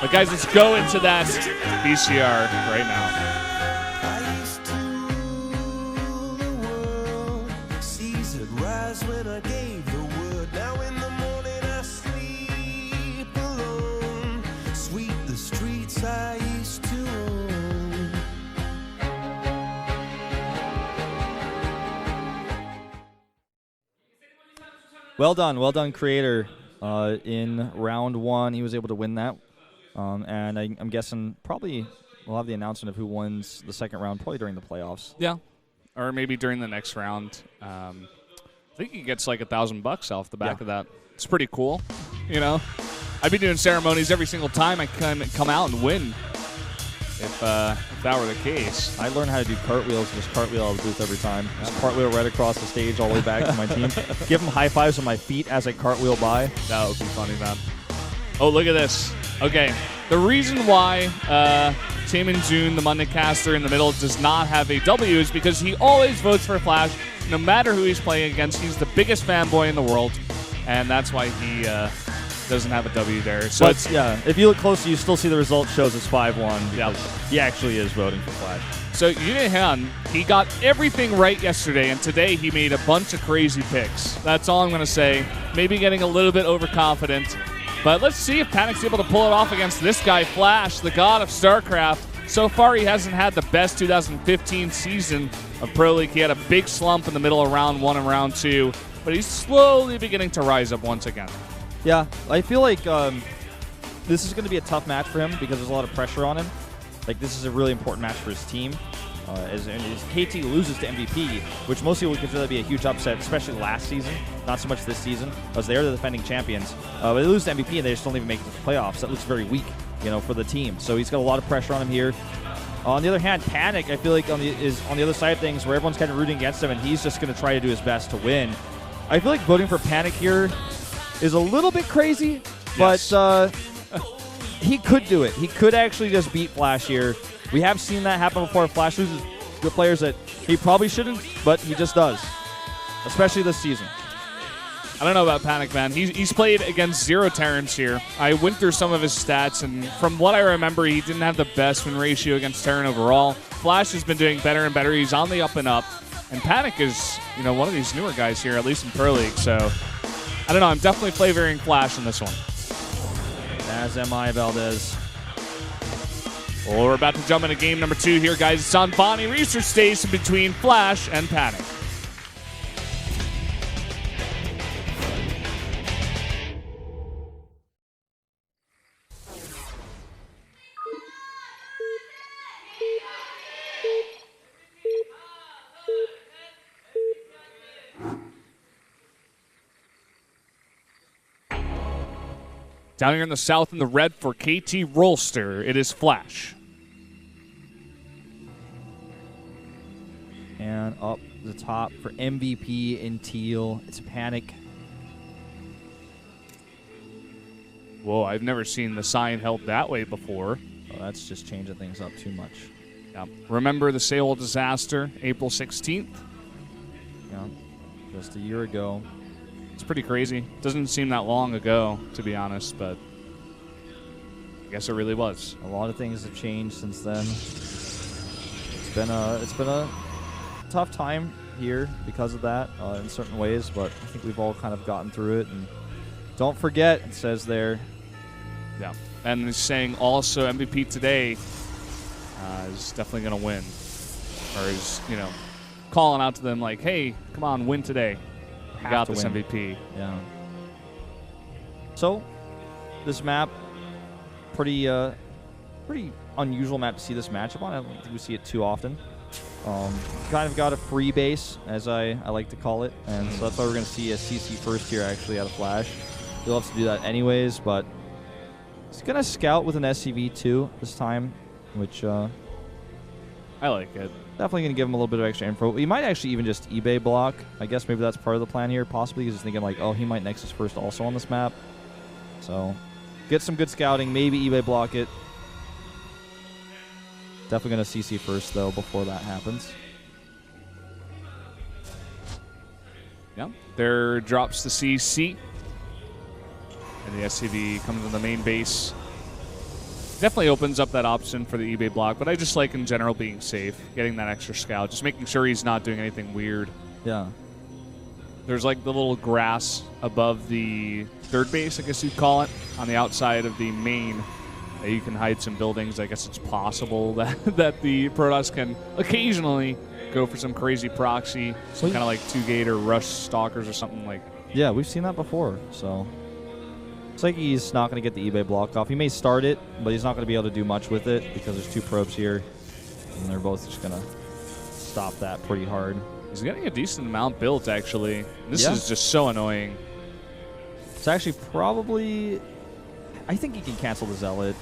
But guys, let's go into that VCR right now. Well done, creator. In round 1, he was able to win that. And I'm guessing probably we'll have the announcement of who wins the second round probably during the playoffs. Yeah, or maybe during the next round. I think he gets like $1,000 off the back of that. It's pretty cool, you know. I'd be doing ceremonies every single time I come out and win. If that were the case. I learned how to do cartwheels, just cartwheel out of the booth every time. Just cartwheel right across the stage all the way back to my team. Give them high fives with my feet as I cartwheel by. That would be funny, man. Oh, look at this. Okay, the reason why Tim and June, the Monday caster in the middle, does not have a W is because he always votes for Flash, no matter who he's playing against. He's the biggest fanboy in the world, and that's why he doesn't have a W there. So but, yeah, if you look closely, you still see the result shows it's 5-1. Yeah, he actually is voting for Flash. So Yunehan, he got everything right yesterday, and today he made a bunch of crazy picks. That's all I'm going to say. Maybe getting a little bit overconfident. But let's see if Panic's able to pull it off against this guy, Flash, the god of StarCraft. So far, he hasn't had the best 2015 season of Pro League. He had a big slump in the middle of round 1 and round 2, but he's slowly beginning to rise up once again. Yeah, I feel like this is going to be a tough match for him because there's a lot of pressure on him. Like, this is a really important match for his team. As KT loses to MVP, which most people would consider to be a huge upset, especially last season, not so much this season, as they are the defending champions. But they lose to MVP and they just don't even make the playoffs. That looks very weak, you know, for the team. So he's got a lot of pressure on him here. On the other hand, Panic, I feel like is on the other side of things where everyone's kind of rooting against him, and he's just going to try to do his best to win. I feel like voting for Panic here is a little bit crazy, yes. But he could do it. He could actually just beat Flash here. We have seen that happen before. Flash loses to players that he probably shouldn't, but he just does, especially this season. I don't know about Panic, man. He's played against 0 Terrans here. I went through some of his stats, and from what I remember, he didn't have the best win ratio against Terran overall. Flash has been doing better and better. He's on the up and up. And Panic is, you know, one of these newer guys here, at least in Pro League. So, I don't know. I'm definitely flavoring Flash in this one. As am I, Valdez. Well, we're about to jump into game number 2 here, guys. It's on Vaani Research Station between Flash and Panic. Down here in the south in the red for KT Rolster, it is Flash. And up the top for MVP in teal, it's Panic. Whoa, I've never seen the sign held that way before. Oh, that's just changing things up too much. Yeah. Remember the Seoul disaster, April 16th? Yeah, just a year ago. It's pretty crazy. Doesn't seem that long ago, to be honest, but I guess it really was. A lot of things have changed since then. It's been a tough time here because of that in certain ways, but I think we've all kind of gotten through it. And don't forget, it says there. Yeah, and it's saying also MVP today is definitely going to win, or is, you know, calling out to them like, hey, come on, win today. You got this MVP. Yeah. So, this map, pretty unusual map to see this matchup on. I don't think we see it too often. Kind of got a free base, as I like to call it, and so that's why we're going to see a CC first here actually out of Flash. He'll have to do that anyways, but he's going to scout with an SCV-2 this time, which I like it. Definitely going to give him a little bit of extra info. He might actually even just eBay block. I guess maybe that's part of the plan here, possibly, because he's thinking like, oh, he might Nexus first also on this map. So, get some good scouting, maybe eBay block it. Definitely going to CC first, though, before that happens. Yeah, there drops the CC. And the SCV comes to the main base. Definitely opens up that option for the eBay block, but I just like in general being safe, getting that extra scout, just making sure he's not doing anything weird. Yeah. There's like the little grass above the third base, I guess you'd call it, on the outside of the main. You can hide some buildings. I guess it's possible that the Protoss can occasionally go for some crazy proxy, some kind of like 2-gate or rush stalkers or something like. Yeah, we've seen that before, so. It's like he's not going to get the eBay block off. He may start it, but he's not going to be able to do much with it because there's 2 probes here, and they're both just going to stop that pretty hard. He's getting a decent amount built, actually. This is just so annoying. It's actually probably... I think he can cancel the Zealot.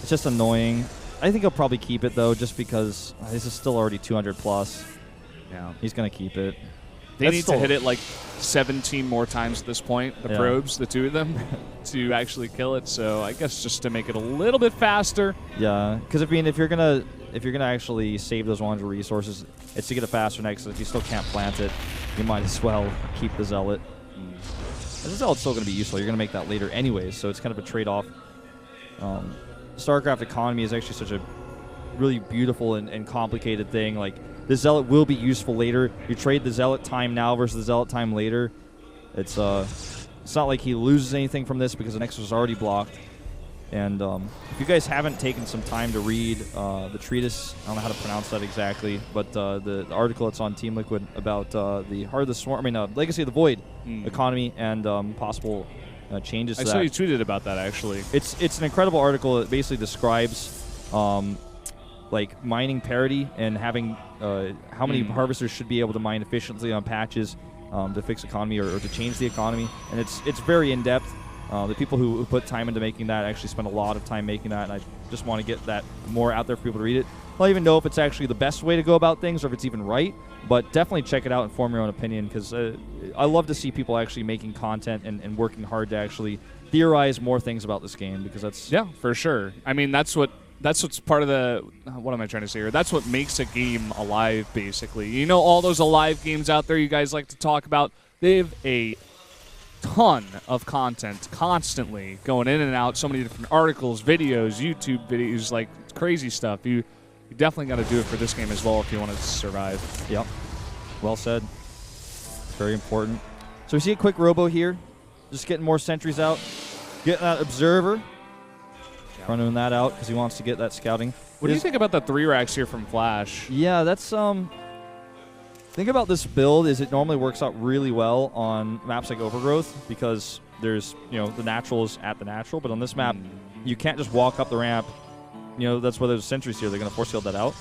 It's just annoying. I think he'll probably keep it, though, just because this is still already 200 plus. Yeah. He's going to keep it. They need to hit it like 17 more times at this point, the probes, the 2 of them, to actually kill it. So I guess just to make it a little bit faster. Yeah, because I mean, if you're gonna actually save those 100 resources, it's to get it faster next. So if you still can't plant it, you might as well keep the Zealot. The Zealot's still gonna be useful. You're gonna make that later anyways, so it's kind of a trade-off. Starcraft economy is actually such a really beautiful and complicated thing. Like, the Zealot will be useful later. You trade the Zealot time now versus the Zealot time later. It's not like he loses anything from this because the Nexus is already blocked. And if you guys haven't taken some time to read the treatise, I don't know how to pronounce that exactly, but the article that's on Team Liquid about the Heart of the Swarm, Legacy of the Void economy and possible changes to that. I saw you tweeted about that, actually. It's an incredible article. It basically describes like mining parity and having how many harvesters should be able to mine efficiently on patches to fix economy or to change the economy, and it's very in depth. The people who put time into making that actually spend a lot of time making that, and I just want to get that more out there for people to read it. I don't even know if it's actually the best way to go about things or if it's even right, but definitely check it out and form your own opinion, because I love to see people actually making content and working hard to actually theorize more things about this game, because that's... Yeah, for sure. I mean, that's what's part of the... What am I trying to say here? That's what makes a game alive, basically. You know, all those alive games out there you guys like to talk about, they have a ton of content constantly going in and out, so many different articles, videos, YouTube videos, like crazy stuff. You definitely got to do it for this game as well if you want to survive. Yep. Well said. Very important. So we see a quick robo here. Just getting more sentries out. Getting that observer. Running that out because he wants to get that scouting. What do you think about the 3 racks here from Flash? Yeah, that's Think about this build is it normally works out really well on maps like Overgrowth because there's, the natural is at the natural, but on this map, you can't just walk up the ramp. That's why there's sentries here. They're going to force field that out.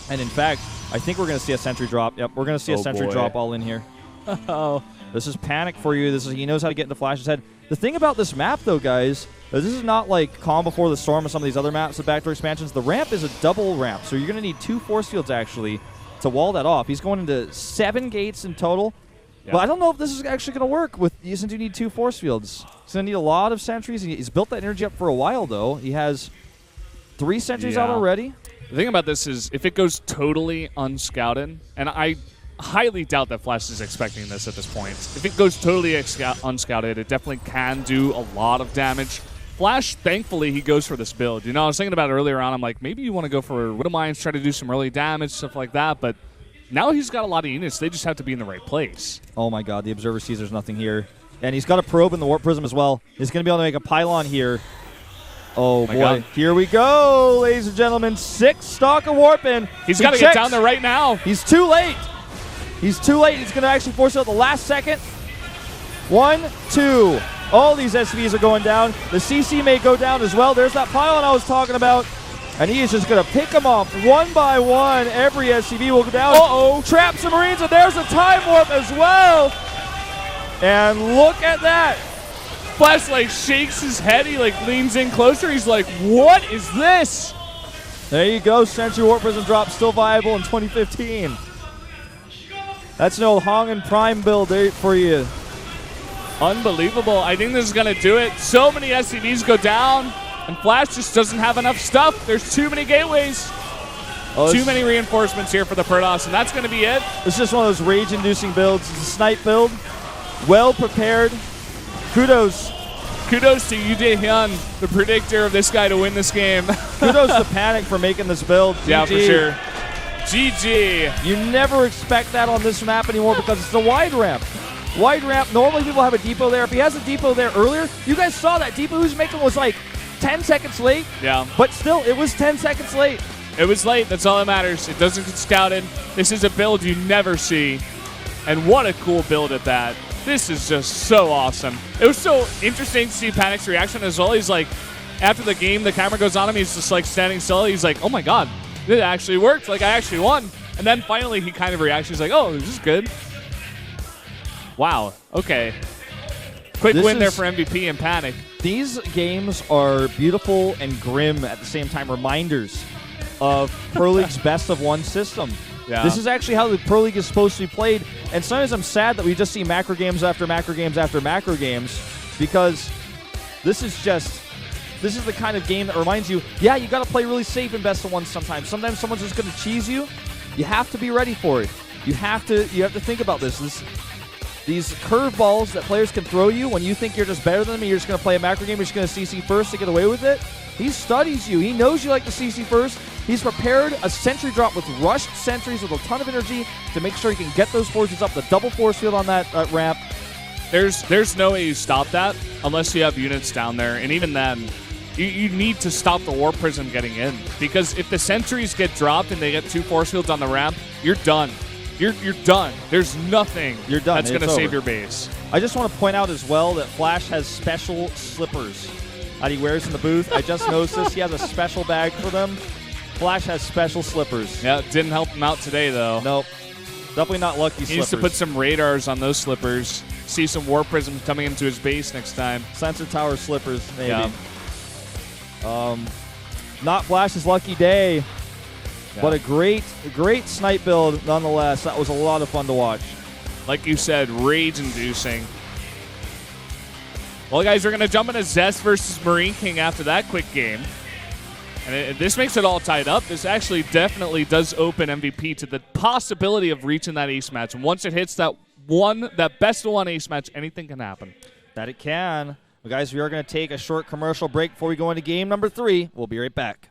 And in fact, I think we're going to see a sentry drop. Yep, we're going to see a sentry drop all in here. Oh. This is panic for you. He knows how to get into Flash's head. The thing about this map, though, guys, this is not like Calm Before the Storm or some of these other maps, the backdoor expansions. The ramp is a double ramp, so you're going to need 2 force fields, actually, to wall that off. He's going into 7 gates in total. Yeah. But I don't know if this is actually going to work since you need 2 force fields. He's going to need a lot of sentries. He's built that energy up for a while, though. He has 3 sentries out already. The thing about this is if it goes totally unscouted, and I highly doubt that Flash is expecting this at this point. If it goes totally unscouted, it definitely can do a lot of damage. Flash, thankfully, he goes for this build. I was thinking about it earlier on. I'm like, maybe you want to go for Widow Mines, try to do some early damage, stuff like that. But now he's got a lot of units. They just have to be in the right place. Oh, my God. The Observer sees there's nothing here. And he's got a probe in the Warp Prism as well. He's going to be able to make a pylon here. Oh, boy. God. Here we go, ladies and gentlemen. 6 Stalker Warp in. He's got to get down there right now. He's too late. He's too late. He's going to actually force it out the last second. 1, 2. All these SVs are going down. The CC may go down as well. There's that pylon I was talking about. And he is just going to pick them off one by one. Every SCV will go down. Uh-oh. Trap some Marines, and there's a time warp as well. And look at that. Flash, shakes his head. He, leans in closer. He's like, what is this? There you go. Sentry Warp Prism drop still viable in 2015. That's an old Hong and Prime build for you. Unbelievable. I think this is going to do it. So many SCVs go down, and Flash just doesn't have enough stuff. There's too many gateways. Too many reinforcements here for the Protoss, and that's going to be it. This is just one of those rage-inducing builds. It's a snipe build. Well prepared. Kudos Kudos to Yoo Hyun, the predictor of this guy to win this game. Kudos to Panic for making this build. Yeah, GG. for sure. GG. You never expect that on this map anymore because it's a wide ramp. Wide ramp, normally people have a depot there. If he has a depot there earlier, you guys saw that depot he was making was like 10 seconds late. Yeah. But still, it was 10 seconds late. It was late. That's all that matters. It doesn't get scouted. This is a build you never see. And what a cool build at that. This is just so awesome. It was so interesting to see Panic's reaction as well. He's like, after the game, the camera goes on him. He's just like standing still. He's like, oh my God, it actually worked. Like, I actually won. And then finally he kind of reacts. He's like, oh, this is good. Wow. Okay. Quick win there for MVP and Panic. These games are beautiful and grim at the same time. Reminders of Pro League's best of one system. Yeah. This is actually how the Pro League is supposed to be played. And sometimes I'm sad that we just see macro games after macro games after macro games because this is the kind of game that reminds you, yeah, you got to play really safe in best of one sometimes. Sometimes someone's just going to cheese you. You have to be ready for it. You have to think about this. These curveballs that players can throw you when you think you're just better than them and you're just going to play a macro game, you're just going to CC first to get away with it. He studies you. He knows you like to CC first. He's prepared a sentry drop with rushed sentries with a ton of energy to make sure he can get those forces up the double force field on that ramp. There's no way you stop that unless you have units down there. And even then, you need to stop the Warp Prism getting in. Because if the sentries get dropped and they get 2 force fields on the ramp, you're done. You're done. There's nothing that's going to save your base. I just want to point out as well that Flash has special slippers that he wears in the booth. I just noticed this. He has a special bag for them. Flash has special slippers. Yeah, it didn't help him out today, though. Nope. Definitely not lucky slippers. He needs to put some radars on those slippers. See some Warp Prisms coming into his base next time. Sensor tower slippers, maybe. Yeah. Not Flash's lucky day. Yeah. But a great snipe build nonetheless. That was a lot of fun to watch. Like you said, rage-inducing. Well, guys, we're going to jump into Zest versus Marine King after that quick game. And this makes it all tied up. This actually definitely does open MVP to the possibility of reaching that ace match. And once it hits that best of one ace match, anything can happen. That it can. Well, guys, we are going to take a short commercial break before we go into game number 3. We'll be right back.